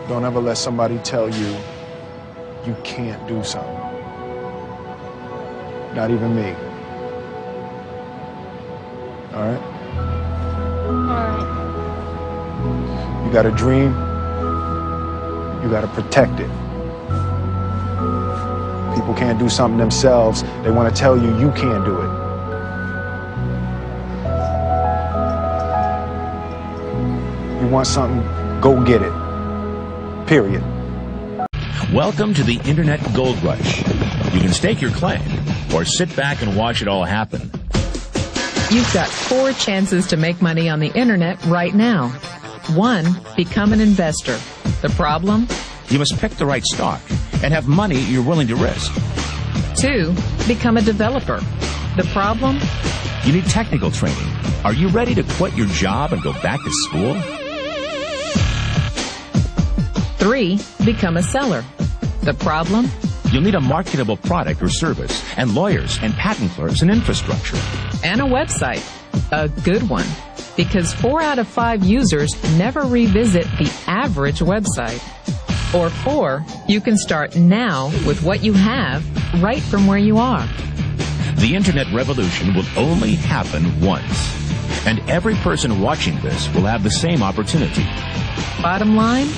Don't ever let somebody tell you you can't do something. Not even me. All right? All right. You got a dream, you got to protect it. People can't do something themselves. They want to tell you you can't do it. You want something, go get it. Period. Welcome to the Internet Gold Rush. You can stake your claim or sit back and watch it all happen. You've got 4 chances to make money on the Internet right now. 1, become an investor. The problem? You must pick the right stock and have money you're willing to risk. 2, become a developer. The problem? You need technical training. Are you ready to quit your job and go back to school? 3, become a seller. The problem? You'll need a marketable product or service, and lawyers and patent clerks and infrastructure. And a website. A good one. Because 4 out of 5 users never revisit the average website. Or 4, you can start now with what you have right from where you are. The Internet revolution will only happen once. And every person watching this will have the same opportunity. Bottom line?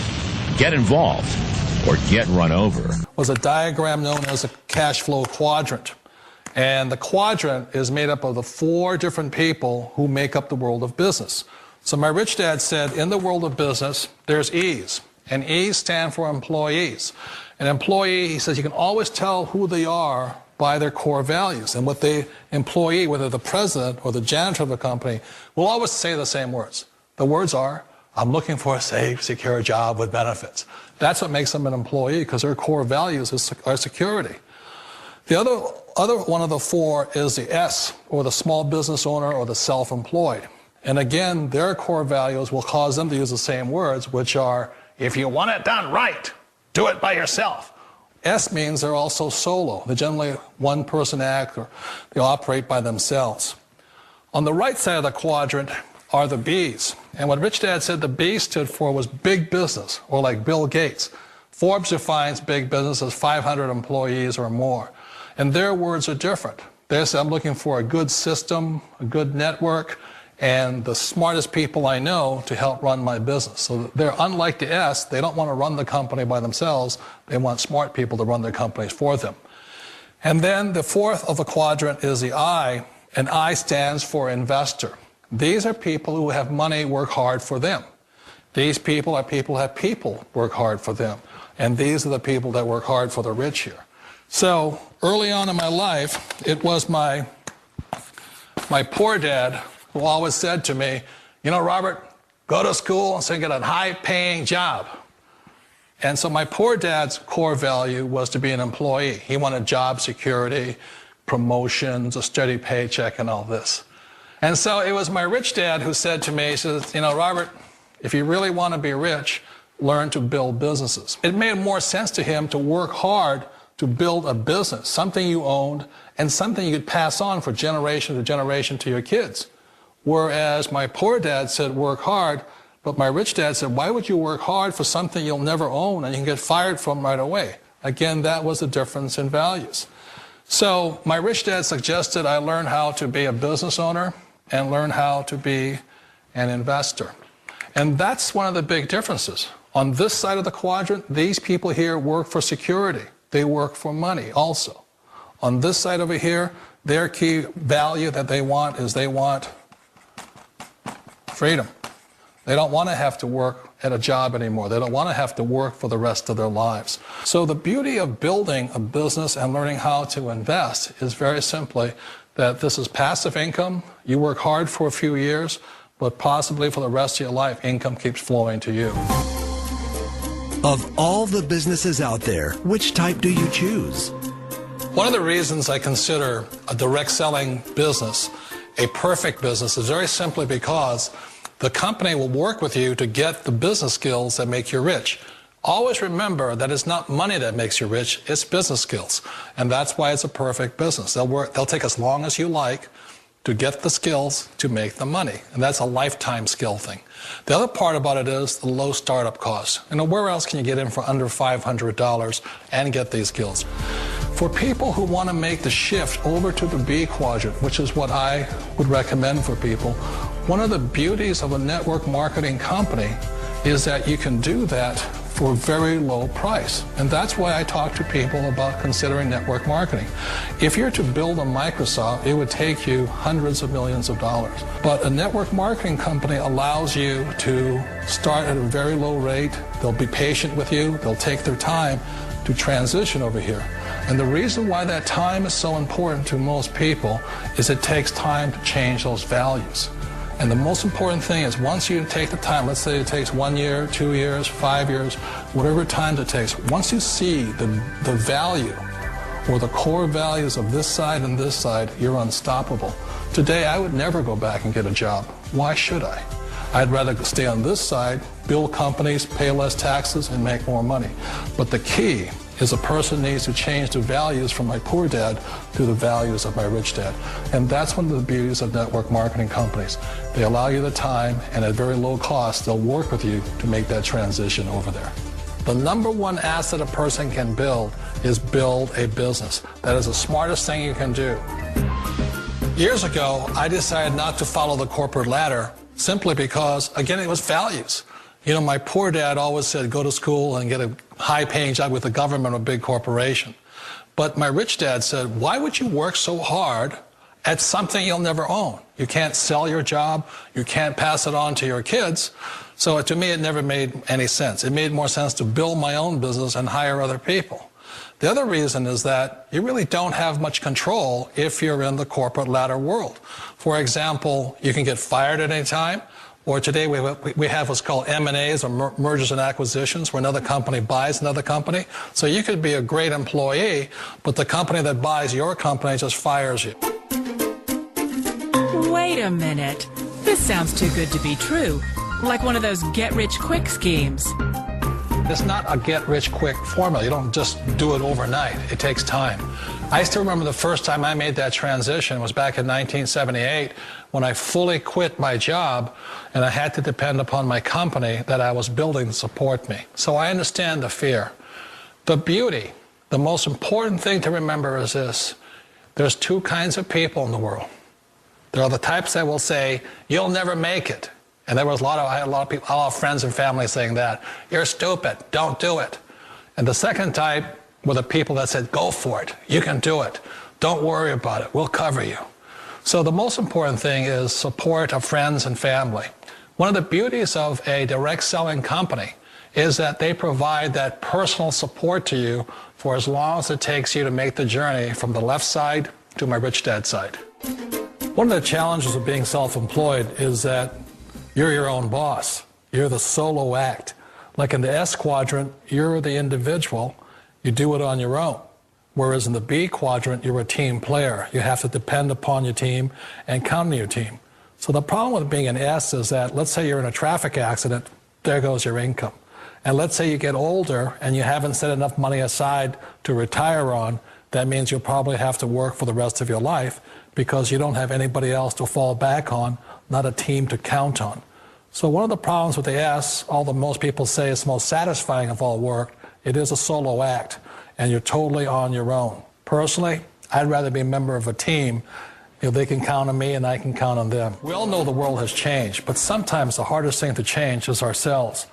Get involved or get run over. Was a diagram known as a cash flow quadrant. And the quadrant is made up of the 4 different people who make up the world of business. So my rich dad said, in the world of business, there's E's. And E's stand for employees. An employee, he says, you can always tell who they are by their core values. And what the employee, whether the president or the janitor of the company, will always say the same words. The words are, I'm looking for a safe, secure job with benefits. That's what makes them an employee, because their core values are security. The other one of the 4 is the S, or the small business owner or the self-employed. And again, their core values will cause them to use the same words, which are, if you want it done right, do it by yourself. S means they're also solo. They're generally one-person act, or they operate by themselves. On the right side of the quadrant are the B's. And what Rich Dad said the B stood for was big business, or like Bill Gates. Forbes defines big business as 500 employees or more. And their words are different. They say, I'm looking for a good system, a good network, and the smartest people I know to help run my business. So they're unlike the S. They don't want to run the company by themselves. They want smart people to run their companies for them. And then the 4th of the quadrant is the I, and I stands for investor. These are people who have money work hard for them. These people are people who have people work hard for them. And these are the people that work hard for the rich here. So early on in my life, it was my poor dad who always said to me, you know, Robert, go to school and get a high-paying job. And so my poor dad's core value was to be an employee. He wanted job security, promotions, a steady paycheck, and all this. And so it was my rich dad who said to me, he says, you know, Robert, if you really want to be rich, learn to build businesses. It made more sense to him to work hard to build a business, something you owned and something you could pass on for generation to generation to your kids. Whereas my poor dad said work hard, but my rich dad said, why would you work hard for something you'll never own and you can get fired from right away? Again, that was the difference in values. So my rich dad suggested I learn how to be a business owner and learn how to be an investor. And that's one of the big differences. On this side of the quadrant, these people here work for security. They work for money also. On this side over here, their key value that they want is they want freedom. They don't want to have to work at a job anymore. They don't want to have to work for the rest of their lives. So the beauty of building a business and learning how to invest is very simply that this is passive income. You work hard for a few years, but possibly for the rest of your life, income keeps flowing to you. Of all the businesses out there, which type do you choose? One of the reasons I consider a direct selling business a perfect business is very simply because the company will work with you to get the business skills that make you rich. Always remember that it's not money that makes you rich, it's business skills. And that's why it's a perfect business. They'll take as long as you like, to get the skills to make the money. And that's a lifetime skill thing. The other part about it is the low startup cost. Where else can you get in for under $500 and get these skills? For people who want to make the shift over to the B quadrant, which is what I would recommend for people, one of the beauties of a network marketing company is that you can do that for a very low price. And that's why I talk to people about considering network marketing. If you're to build a Microsoft, it would take you hundreds of millions of dollars. But a network marketing company allows you to start at a very low rate. They'll be patient with you. They'll take their time to transition over here. And the reason why that time is so important to most people is it takes time to change those values. And the most important thing is once you take the time, let's say it takes 1 year, 2 years, 5 years, whatever time it takes, once you see the value or the core values of this side and this side, you're unstoppable. Today, I would never go back and get a job. Why should I? I'd rather stay on this side, build companies, pay less taxes, and make more money. But the key is a person needs to change the values from my poor dad to the values of my rich dad. And that's one of the beauties of network marketing companies. They allow you the time, and at very low cost, they'll work with you to make that transition over there. The number one asset a person can build is build a business. That is the smartest thing you can do. Years ago, I decided not to follow the corporate ladder simply because, again, it was values. My poor dad always said, go to school and get a high-paying job with the government or a big corporation. But my rich dad said, why would you work so hard at something you'll never own? You can't sell your job. You can't pass it on to your kids. So to me, it never made any sense. It made more sense to build my own business and hire other people. The other reason is that you really don't have much control if you're in the corporate ladder world. For example, you can get fired at any time. Or today we have what's called M&As, or mergers and acquisitions, where another company buys another company. So you could be a great employee, but the company that buys your company just fires you. Wait a minute. This sounds too good to be true. Like one of those get-rich-quick schemes. It's not a get-rich-quick formula. You don't just do it overnight. It takes time. I still remember the first time I made that transition was back in 1978 when I fully quit my job and I had to depend upon my company that I was building to support me. So I understand the fear. The beauty, the most important thing to remember is this. There's two kinds of people in the world. There are the types that will say, you'll never make it. And I had a lot of people, a lot of friends and family saying that. You're stupid, don't do it. And the second type were the people that said, go for it, you can do it. Don't worry about it, we'll cover you. So the most important thing is support of friends and family. One of the beauties of a direct selling company is that they provide that personal support to you for as long as it takes you to make the journey from the left side to my rich dad side. One of the challenges of being self-employed is that you're your own boss. You're the solo act. Like in the S quadrant, you're the individual. You do it on your own. Whereas in the B quadrant, you're a team player. You have to depend upon your team and count on your team. So the problem with being an S is that, let's say you're in a traffic accident, there goes your income. And let's say you get older and you haven't set enough money aside to retire on, that means you'll probably have to work for the rest of your life because you don't have anybody else to fall back on, not a team to count on. So one of the problems with the S, although most people say it's the most satisfying of all work, it is a solo act, and you're totally on your own. Personally, I'd rather be a member of a team. They can count on me and I can count on them. We all know the world has changed, but sometimes the hardest thing to change is ourselves.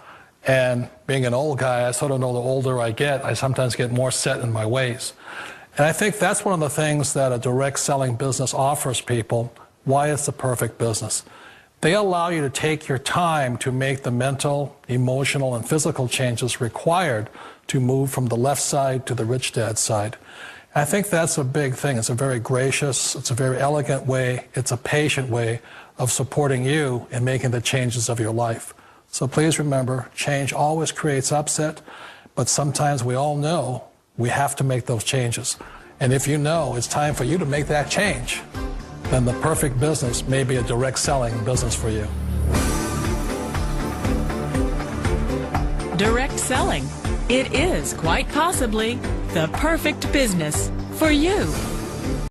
And being an old guy, I sort of know the older I get, I sometimes get more set in my ways. And I think that's one of the things that a direct selling business offers people, why it's the perfect business. They allow you to take your time to make the mental, emotional, and physical changes required to move from the left side to the rich dad side. And I think that's a big thing. It's a very gracious, it's a very elegant way, it's a patient way of supporting you in making the changes of your life. So please remember, change always creates upset, but sometimes we all know we have to make those changes. And if you know it's time for you to make that change, then the perfect business may be a direct selling business for you. Direct selling. It is quite possibly the perfect business for you.